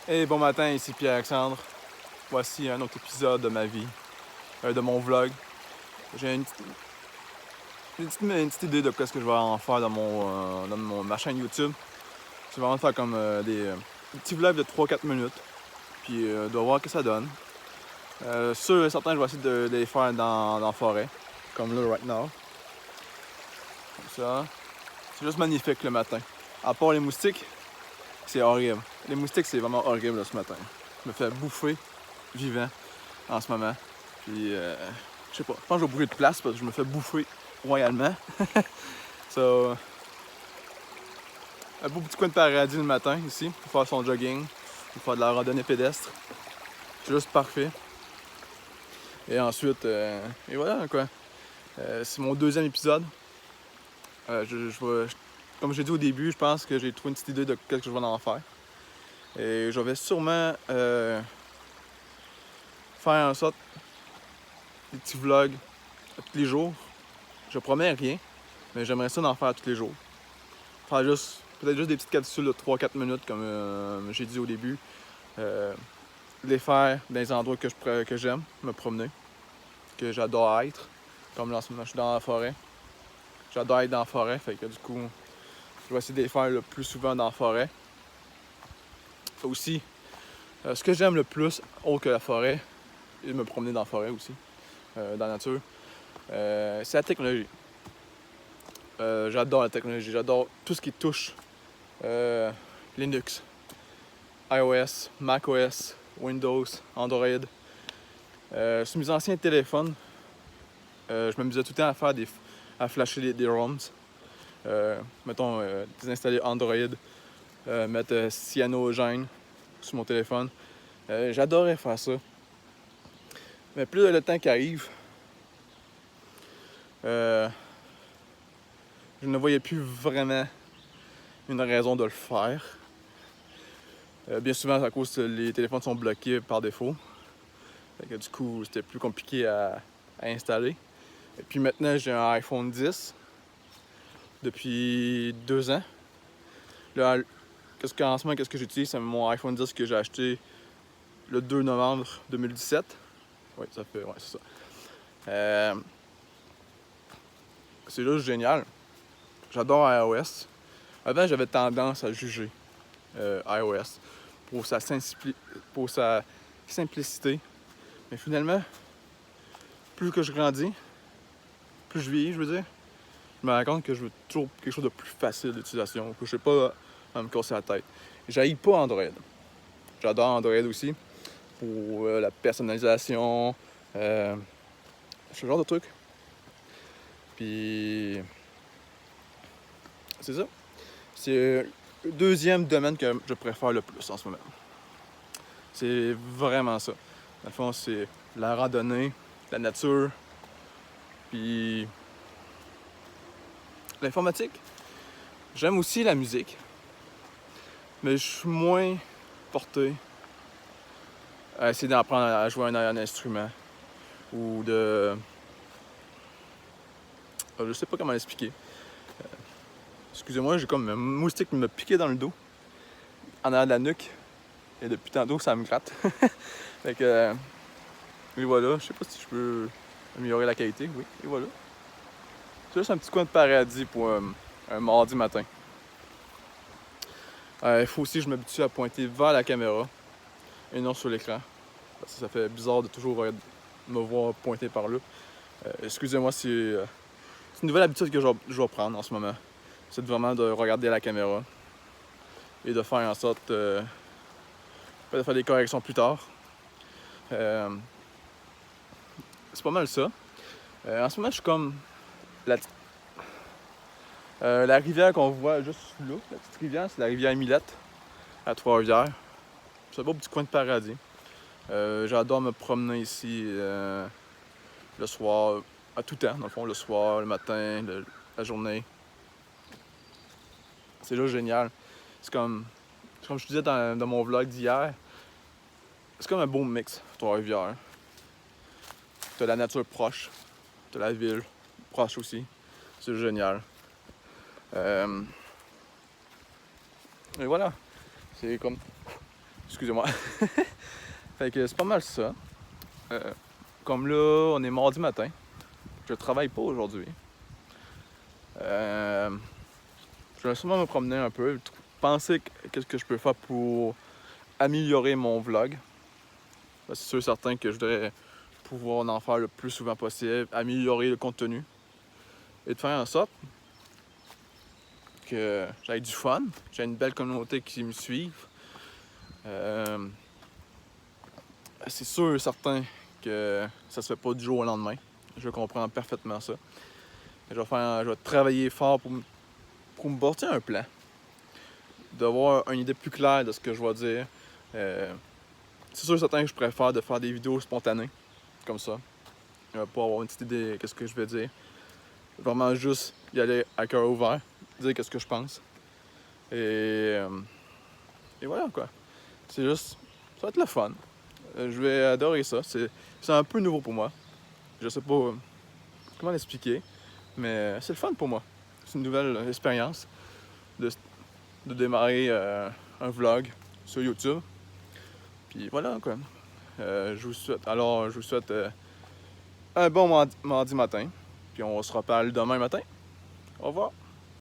Hey, bon matin, ici Pierre-Alexandre. Voici un autre épisode de ma vie, de mon vlog. J'ai une petite idée de ce que je vais en faire dans ma chaîne YouTube. C'est vraiment de faire comme des petits vlogs de 3-4 minutes, puis de voir ce que ça donne. Sûr et certain, je vais essayer de les faire dans la forêt, comme là, right now. Comme ça. C'est juste magnifique le matin. À part les moustiques, c'est horrible. Les moustiques, c'est vraiment horrible là, ce matin. Je me fais bouffer vivant en ce moment. Puis, je sais pas, je pense que je vais bouger de place parce que je me fais bouffer royalement. So, un beau petit coin de paradis le matin ici pour faire son jogging, pour faire de la randonnée pédestre. C'est juste parfait. Et ensuite, et voilà quoi. C'est mon deuxième épisode. Comme j'ai dit au début, je pense que j'ai trouvé une petite idée de ce que je vais en faire. Et je vais sûrement faire en sorte des petits vlogs tous les jours. Je promets rien, mais j'aimerais ça d'en faire tous les jours. Faire peut-être juste des petites capsules de 3-4 minutes, comme j'ai dit au début. Les faire dans les endroits que j'aime, me promener, que j'adore être. Comme là, en ce moment, je suis dans la forêt. J'adore être dans la forêt, fait que du coup, je vais essayer de les faire le plus souvent dans la forêt. Aussi, ce que j'aime le plus, autre que la forêt, et me promener dans la forêt aussi, dans la nature, c'est la technologie. J'adore la technologie, j'adore tout ce qui touche Linux, iOS, macOS, Windows, Android. Sur mes anciens téléphones, je m'amusais tout le temps à flasher des ROMs. Mettons, désinstaller Android, mettre Cyanogen sur mon téléphone. J'adorais faire ça. Mais plus le temps qui arrive, je ne voyais plus vraiment une raison de le faire. Bien souvent, à cause que les téléphones sont bloqués par défaut. Fait que, du coup, c'était plus compliqué à installer. Et puis maintenant, j'ai un iPhone 10 depuis 2 ans. Là, en ce moment, qu'est-ce que j'utilise? C'est mon iPhone 10 que j'ai acheté le 2 novembre 2017. Oui, ouais, c'est ça. C'est juste génial. J'adore iOS. Avant, j'avais tendance à juger iOS pour sa simplicité. Mais finalement, plus que je grandis, plus je vieillis, je veux dire, je me rends compte que je veux toujours quelque chose de plus facile d'utilisation, que je sais pas à me casser la tête. J'haïs pas Android. J'adore Android aussi pour la personnalisation, ce genre de trucs. Puis, c'est ça. C'est le deuxième domaine que je préfère le plus en ce moment. C'est vraiment ça. Dans le fond, c'est la randonnée, la nature, puis l'informatique. J'aime aussi la musique, mais je suis moins porté à essayer d'apprendre à jouer un instrument ou de... Je sais pas comment l'expliquer. Excusez-moi, j'ai comme un moustique qui m'a piqué dans le dos, en arrière de la nuque, et depuis tantôt, ça me gratte. Fait que... Et voilà, je sais pas si je peux améliorer la qualité, oui, et voilà. C'est juste un petit coin de paradis pour un mardi matin. Il faut aussi que je m'habitue à pointer vers la caméra et non sur l'écran. Parce que ça fait bizarre de toujours me voir pointer par là. Excusez-moi si c'est une nouvelle habitude que je vais prendre en ce moment. C'est vraiment de regarder la caméra et de faire en sorte de faire des corrections plus tard. C'est pas mal ça. En ce moment, je suis comme la rivière qu'on voit juste là, la petite rivière, c'est la rivière Millette à Trois-Rivières. C'est un beau petit coin de paradis. J'adore me promener ici le soir, à tout temps, dans le fond, le soir, le matin, la journée. C'est juste génial. C'est comme je disais dans mon vlog d'hier, c'est comme un beau mix, Trois-Rivières. T'as la nature proche, t'as la ville proche aussi. C'est génial. Et voilà. C'est comme Excusez-moi. Fait que c'est pas mal ça. Comme là, on est mardi matin. Je travaille pas aujourd'hui. Je vais sûrement me promener un peu, penser qu'est-ce que je peux faire pour améliorer mon vlog. C'est sûr et certain que je voudrais pouvoir en faire le plus souvent possible, améliorer le contenu et de faire en sorte que j'ai du fun, j'ai une belle communauté qui me suive. C'est sûr et certain que ça se fait pas du jour au lendemain. Je comprends parfaitement ça. Je vais travailler fort pour me bâtir un plan, d'avoir une idée plus claire de ce que je vais dire. C'est sûr et certain que je préfère de faire des vidéos spontanées, comme ça, pour avoir une petite idée de ce que je vais dire. Vraiment juste y aller à cœur ouvert, dire ce que je pense. Et voilà quoi. C'est juste, ça va être le fun. Je vais adorer ça. C'est un peu nouveau pour moi. Je sais pas comment l'expliquer, mais c'est le fun pour moi. C'est une nouvelle expérience de démarrer un vlog sur YouTube. Puis voilà quoi. Je vous souhaite un bon mardi matin. Puis on se reparle demain matin. Au revoir.